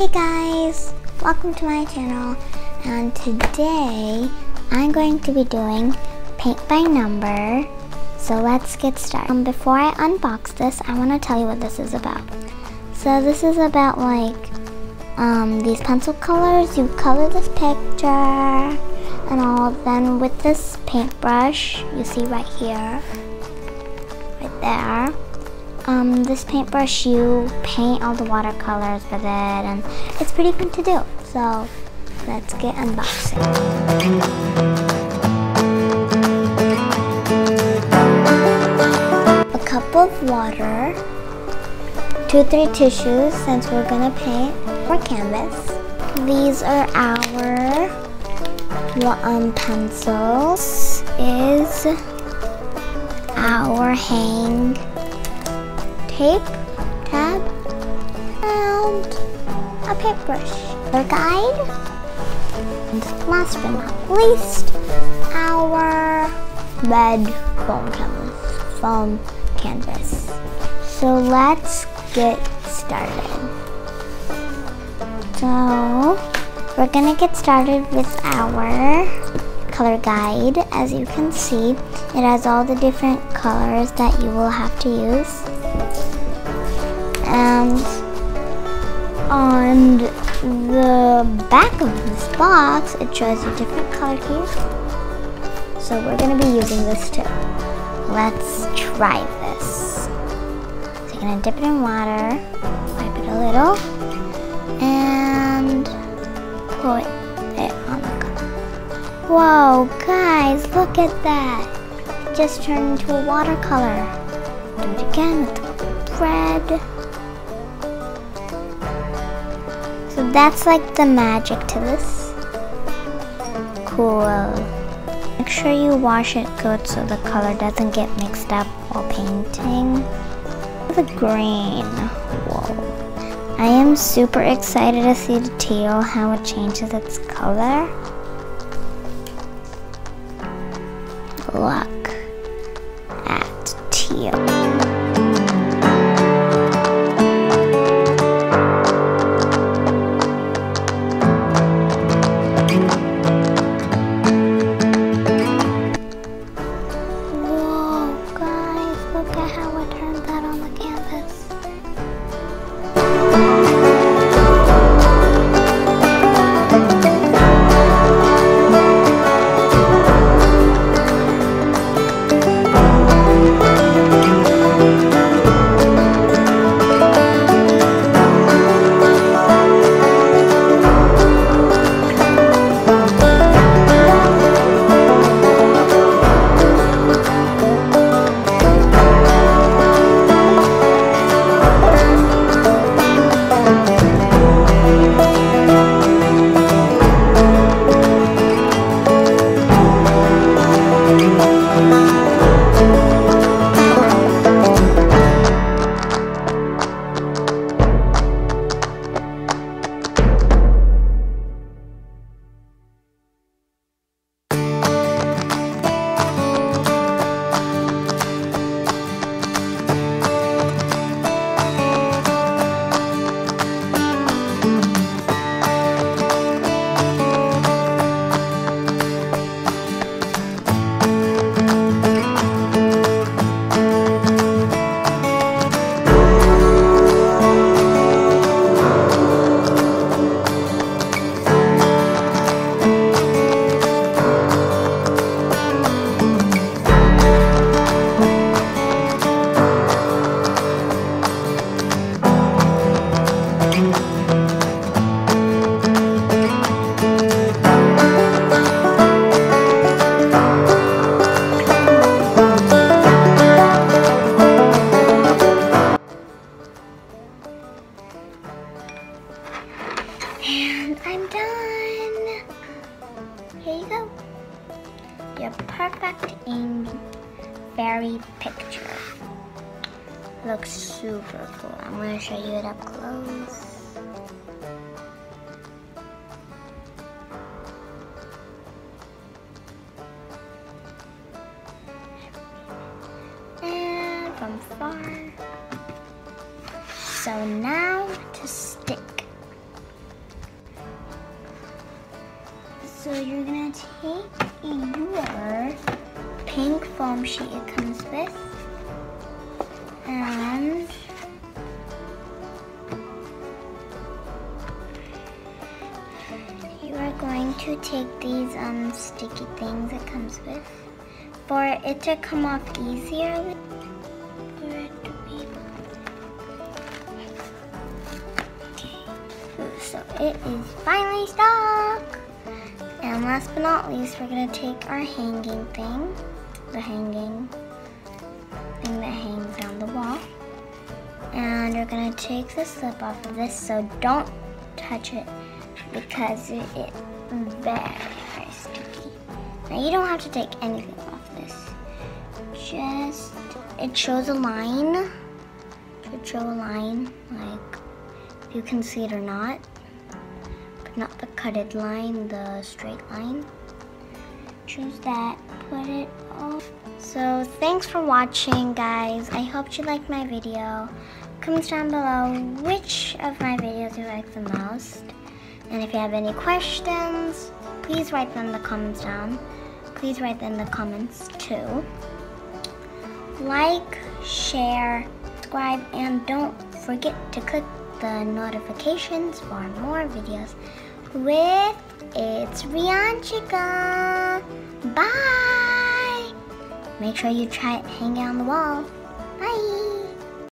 Hey guys, welcome to my channel, and today I'm going to be doing paint by number. So let's get started. Before I unbox this, I want to tell you what this is about. So this is about these pencil colors. You color this picture and all. Then with this paintbrush, you see right here, right there. This paintbrush, you paint all the watercolors with it, and it's pretty fun to do. So let's get unboxing. A cup of water, 2-3 tissues since we're gonna paint our canvas. These are our pencils. Is our hang tape, tab, and a paintbrush. Our guide, and last but not least, our red foam canvas. So let's get started. So we're gonna get started with our color guide. As you can see, it has all the different colors that you will have to use. And on the back of this box, it shows you different color keys. So we're going to be using this too. Let's try this. So you're going to dip it in water, wipe it a little, and put it on the cup. Whoa, guys, look at that. It just turned into a watercolor. Do it again with the red. So that's like the magic to this. Cool. Make sure you wash it good so the color doesn't get mixed up while painting. The green. Whoa. I am super excited to see the teal, how it changes its color. Look at teal. And I'm done. Here you go. Your perfect ink fairy picture. Looks super cool. I'm going to show you it up close. And from far. So now to stick. So you're gonna take your pink foam sheet it comes with, and you are going to take these sticky things it comes with for it to come off easier. So it is finally stuck. And last but not least, we're gonna take our hanging thing, the hanging thing that hangs down the wall, and we're gonna take the slip off of this, so don't touch it because it is very, very sticky. Now you don't have to take anything off this. Just, it shows a line. It should show a line, like if you can see it or not. But not the cutted line, the straight line. Choose that, put it off. So thanks for watching, guys. I hope you liked my video. Comment down below which of my videos you like the most. And if you have any questions, please write them in the comments down. Please write them in the comments too. Like, share, subscribe, and don't forget to click the notifications for more videos with It's Rianchika. Bye! Make sure you try it hanging on the wall. Bye!